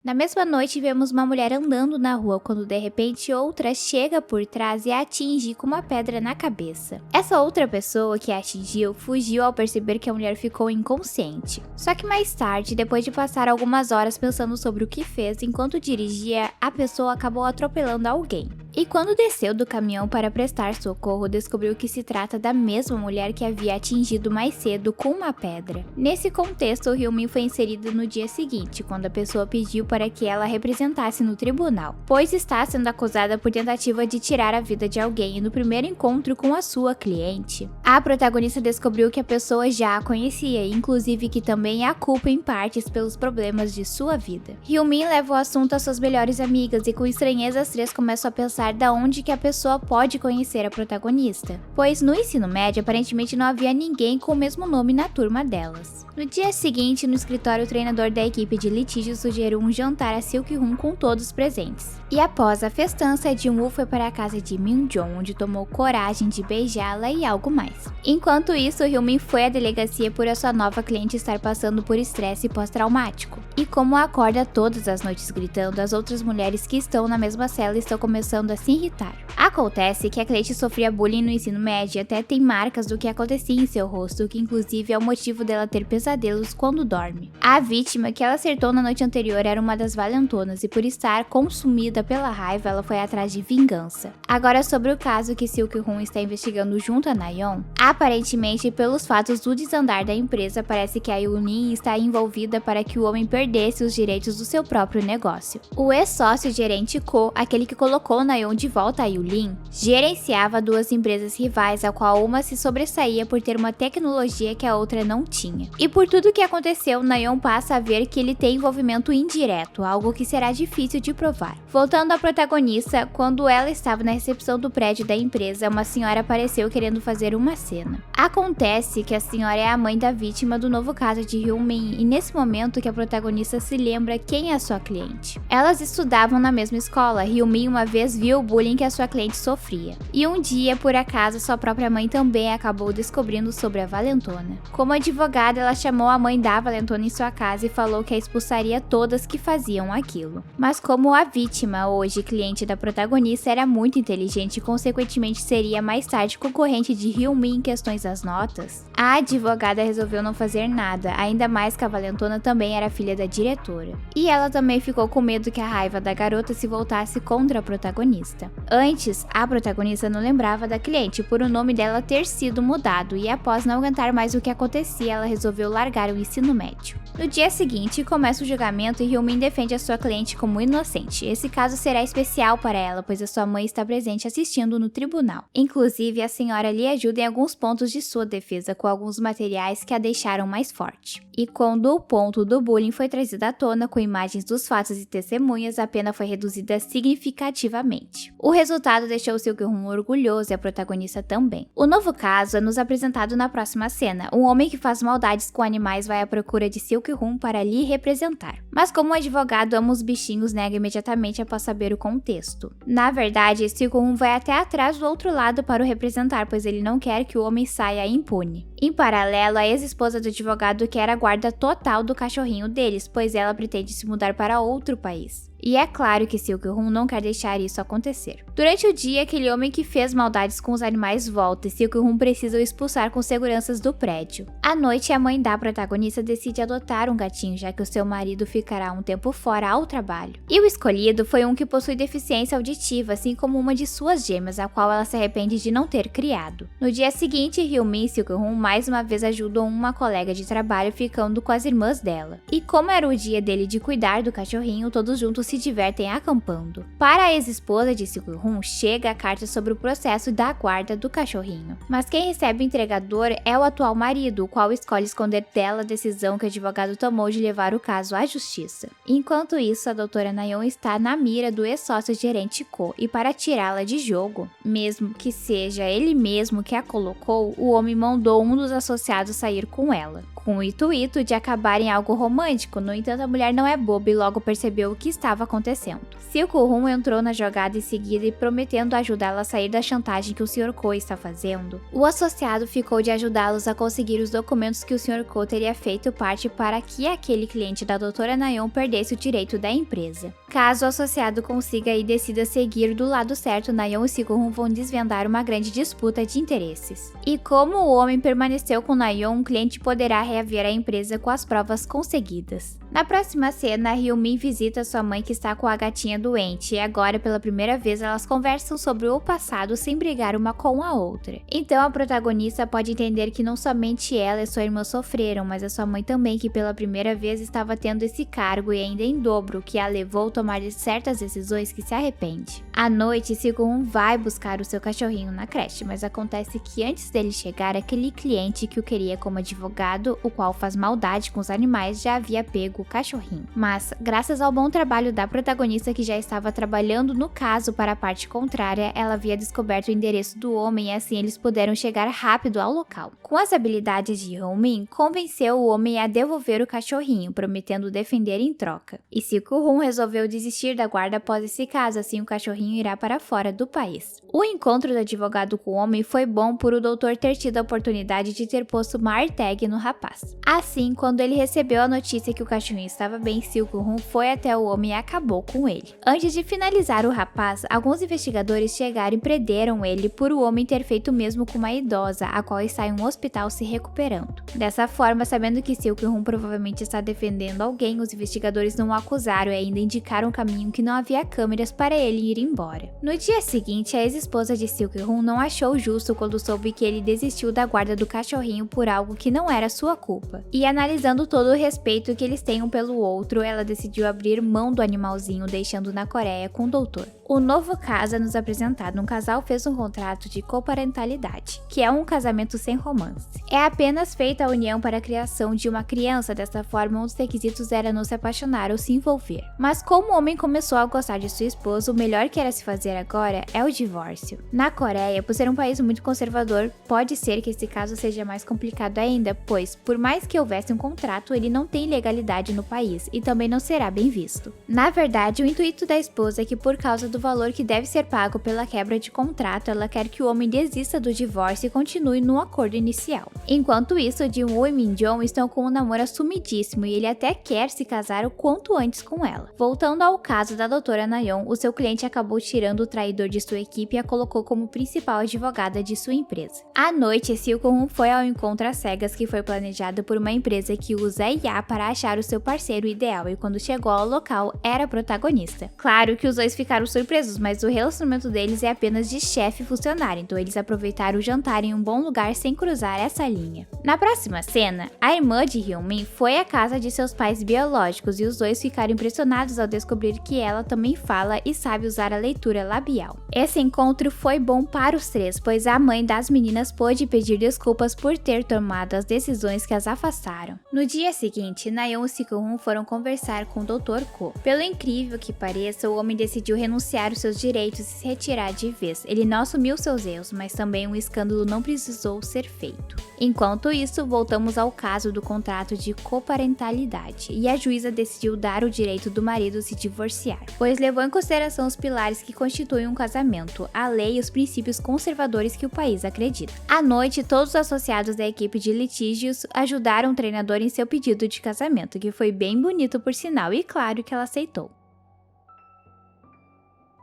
Na mesma noite, vemos uma mulher andando na rua quando de repente outra chega por trás e a atinge com uma pedra na cabeça. Essa outra pessoa que a atingiu fugiu ao perceber que a mulher ficou inconsciente. Só que mais tarde, depois de passar algumas horas pensando sobre o que fez enquanto dirigia, a pessoa acabou atropelando alguém. E quando desceu do caminhão para prestar socorro, descobriu que se trata da mesma mulher que havia atingido mais cedo com uma pedra. Nesse contexto, o Hyun-min foi inserido no dia seguinte, quando a pessoa pediu para que ela representasse no tribunal, pois está sendo acusada por tentativa de tirar a vida de alguém no primeiro encontro com a sua cliente. A protagonista descobriu que a pessoa já a conhecia, inclusive que também a culpa em partes pelos problemas de sua vida. Hyun-min leva o assunto às suas melhores amigas e com estranheza as três começam a pensar da onde que a pessoa pode conhecer a protagonista, pois no ensino médio aparentemente não havia ninguém com o mesmo nome na turma delas. No dia seguinte, no escritório, o treinador da equipe de litígio sugeriu um jantar a Seok-hoon com todos presentes. E após a festança, Jin-woo foi para a casa de Min-jong, onde tomou coragem de beijá-la e algo mais. Enquanto isso, Hyun-min foi à delegacia por a sua nova cliente estar passando por estresse pós-traumático. E como acorda todas as noites gritando, as outras mulheres que estão na mesma cela estão começando a se irritar. Acontece que a cliente sofria bullying no ensino médio e até tem marcas do que acontecia em seu rosto, que inclusive é o motivo dela ter pesadelos quando dorme. A vítima que ela acertou na noite anterior era uma das valentonas e por estar consumida pela raiva, ela foi atrás de vingança. Agora sobre o caso que Seok-hoon está investigando junto a Na-yeon, aparentemente pelos fatos do desandar da empresa, parece que a Yulin está envolvida para que o homem perdesse os direitos do seu próprio negócio. O ex-sócio gerente Ko, aquele que colocou Na-yeon de volta a Yulin, gerenciava duas empresas rivais, a qual uma se sobressaía por ter uma tecnologia que a outra não tinha. E por tudo que aconteceu, Na-yeon passa a ver que ele tem envolvimento indireto, algo que será difícil de provar. Voltando à protagonista, quando ela estava na recepção do prédio da empresa, uma senhora apareceu querendo fazer uma cena. Acontece que a senhora é a mãe da vítima do novo caso de Hyun-min e nesse momento que a protagonista se lembra quem é a sua cliente. Elas estudavam na mesma escola, Hyun-min uma vez viu o bullying que a sua cliente sofria. E um dia, por acaso, sua própria mãe também acabou descobrindo sobre a valentona. Como advogada, ela chamou a mãe da valentona em sua casa e falou que a expulsaria todas que faziam aquilo. Mas como a vítima, hoje cliente da protagonista, era muito inteligente e consequentemente seria mais tarde concorrente de Hyun-min em questões das notas, a advogada resolveu não fazer nada, ainda mais que a valentona também era filha da diretora. E ela também ficou com medo que a raiva da garota se voltasse contra a protagonista. Antes, a protagonista não lembrava da cliente por o nome dela ter sido mudado e após não aguentar mais o que acontecia, ela resolveu largar o ensino médio. No dia seguinte, começa o julgamento e Hyun-min defende a sua cliente como inocente. Esse caso será especial para ela, pois a sua mãe está presente assistindo no tribunal. Inclusive, a senhora lhe ajuda em alguns pontos de sua defesa com alguns materiais que a deixaram mais forte. E quando o ponto do bullying foi trazido à tona com imagens dos fatos e testemunhas, a pena foi reduzida significativamente. O resultado deixou Seok-hoon orgulhoso e a protagonista também. O novo caso é nos apresentado na próxima cena. Um homem que faz maldades com animais vai à procura de Seok-hoon para lhe representar. Mas como o advogado ama os bichinhos, nega imediatamente após saber o contexto. Na verdade, Seok-hoon vai até atrás do outro lado para o representar, pois ele não quer que o homem saia impune. Em paralelo, a ex-esposa do advogado quer a guarda total do cachorrinho deles, pois ela pretende se mudar para outro país. E é claro que Seok-hoon não quer deixar isso acontecer. Durante o dia, aquele homem que fez maldades com os animais volta e Seok-hoon precisa o expulsar com seguranças do prédio. À noite, a mãe da protagonista decide adotar um gatinho, já que o seu marido ficará um tempo fora ao trabalho. E o escolhido foi um que possui deficiência auditiva, assim como uma de suas gêmeas, a qual ela se arrepende de não ter criado. No dia seguinte, Hyun-min e Seok-hoon mais uma vez ajudam uma colega de trabalho ficando com as irmãs dela. E como era o dia dele de cuidar do cachorrinho, todos juntos se divertem acampando. Para a ex-esposa de Seok-hoon, chega a carta sobre o processo da guarda do cachorrinho. Mas quem recebe o entregador é o atual marido, o qual escolhe esconder dela a decisão que o advogado tomou de levar o caso à justiça. Enquanto isso, a doutora Na-yeon está na mira do ex-sócio gerente Ko, e para tirá-la de jogo, mesmo que seja ele mesmo que a colocou, o homem mandou um dos associados sair com ela. com o intuito de acabar em algo romântico. No entanto, a mulher não é boba e logo percebeu o que estava acontecendo. Silco-hun entrou na jogada em seguida e prometendo ajudá-la a sair da chantagem que o Sr. Ko está fazendo. O associado ficou de ajudá-los a conseguir os documentos que o Sr. Ko teria feito parte para que aquele cliente da Doutora Nayeon perdesse o direito da empresa. Caso o associado consiga e decida seguir do lado certo, Nayeon e Silco-hun vão desvendar uma grande disputa de interesses. E como o homem permaneceu com Nayeon, o cliente poderá reaver a empresa com as provas conseguidas. Na próxima cena, Hyun-min visita sua mãe que está com a gatinha doente, e agora pela primeira vez elas conversam sobre o passado sem brigar uma com a outra. Então a protagonista pode entender que não somente ela e sua irmã sofreram, mas a sua mãe também, que pela primeira vez estava tendo esse cargo e ainda em dobro, que a levou a tomar certas decisões que se arrepende. À noite, Silco-hun vai buscar o seu cachorrinho na creche, mas acontece que antes dele chegar, aquele cliente que o queria como advogado, o qual faz maldade com os animais, já havia pego o cachorrinho. Mas, graças ao bom trabalho da protagonista que já estava trabalhando no caso para a parte contrária, ela havia descoberto o endereço do homem e assim eles puderam chegar rápido ao local. Com as habilidades de Hyun-min, convenceu o homem a devolver o cachorrinho, prometendo defender em troca. E Silco-hun resolveu desistir da guarda após esse caso, assim o cachorrinho irá para fora do país. O encontro do advogado com o homem foi bom por o doutor ter tido a oportunidade de ter posto uma AirTag no rapaz. Assim, quando ele recebeu a notícia que o cachorrinho estava bem, Silco-hun foi até o homem e acabou com ele. Antes de finalizar o rapaz, alguns investigadores chegaram e prenderam ele por o homem ter feito o mesmo com uma idosa, a qual está em um hospital se recuperando. Dessa forma, sabendo que Silco-hun provavelmente está defendendo alguém, os investigadores não o acusaram e ainda indicaram um caminho que não havia câmeras para ele ir embora. No dia seguinte, a ex-esposa de Silco-hun não achou justo quando soube que ele desistiu da guarda do cachorrinho por algo que não era sua culpa. E analisando todo o respeito que eles têm um pelo outro, ela decidiu abrir mão do animalzinho, deixando na Coreia com o doutor. O novo caso é nos apresentado. Um casal fez um contrato de coparentalidade, que é um casamento sem romance. É apenas feita a união para a criação de uma criança, dessa forma um dos requisitos era não se apaixonar ou se envolver. Mas como o homem começou a gostar de sua esposa, o melhor que era se fazer agora é o divórcio. Na Coreia, por ser um país muito conservador, pode ser que esse caso seja mais complicado ainda, pois, por mais que houvesse um contrato, ele não tem legalidade no país e também não será bem visto. Na verdade, o intuito da esposa é que por causa do valor que deve ser pago pela quebra de contrato, ela quer que o homem desista do divórcio e continue no acordo inicial. Enquanto isso, Jin-woo e Min-jong estão com um namoro assumidíssimo e ele até quer se casar o quanto antes com ela. Voltando ao caso da doutora Nayeon, o seu cliente acabou tirando o traidor de sua equipe e a colocou como principal advogada de sua empresa. À noite, Silco-hun foi ao encontro às cegas que foi planejado por uma empresa que usa IA para achar o seu parceiro ideal e quando chegou ao local, era a protagonista. Claro que os dois ficaram surpresos, mas o relacionamento deles é apenas de chefe e funcionário, então eles aproveitaram o jantar em um bom lugar sem cruzar essa linha. Na próxima cena, a irmã de Hyun-min foi à casa de seus pais biológicos e os dois ficaram impressionados ao descobrir que ela também fala e sabe usar a leitura labial. Esse encontro foi bom para os três, pois a mãe das meninas pôde pedir desculpas por ter tomado as decisões que as afastaram. No dia seguinte, Nayeon e Silco-hun foram conversar com o Dr. Ko. Pelo incrível que pareça, o homem decidiu renunciar aos seus direitos e se retirar de vez. Ele não assumiu seus erros, mas também um escândalo não precisou ser feito. Enquanto isso, voltamos ao caso do contrato de coparentalidade, e a juíza decidiu dar o direito do marido se divorciar, pois levou em consideração os pilares que constituem um casamento, a lei e os princípios conservadores que o país acredita. À noite, todos os associados da equipe de litígios ajudaram o treinador em seu pedido de casamento, que foi bem bonito por sinal, e claro que ela aceitou.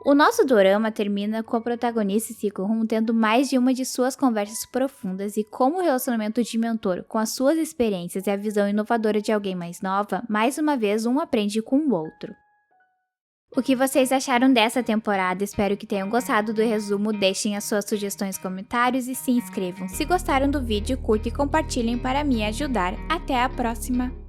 O nosso dorama termina com a protagonista Silco-hun tendo mais de uma de suas conversas profundas e como o relacionamento de mentor com as suas experiências e a visão inovadora de alguém mais nova, mais uma vez um aprende com o outro. O que vocês acharam dessa temporada? Espero que tenham gostado do resumo, deixem as suas sugestões, comentários e se inscrevam. Se gostaram do vídeo, curtem e compartilhem para me ajudar. Até a próxima!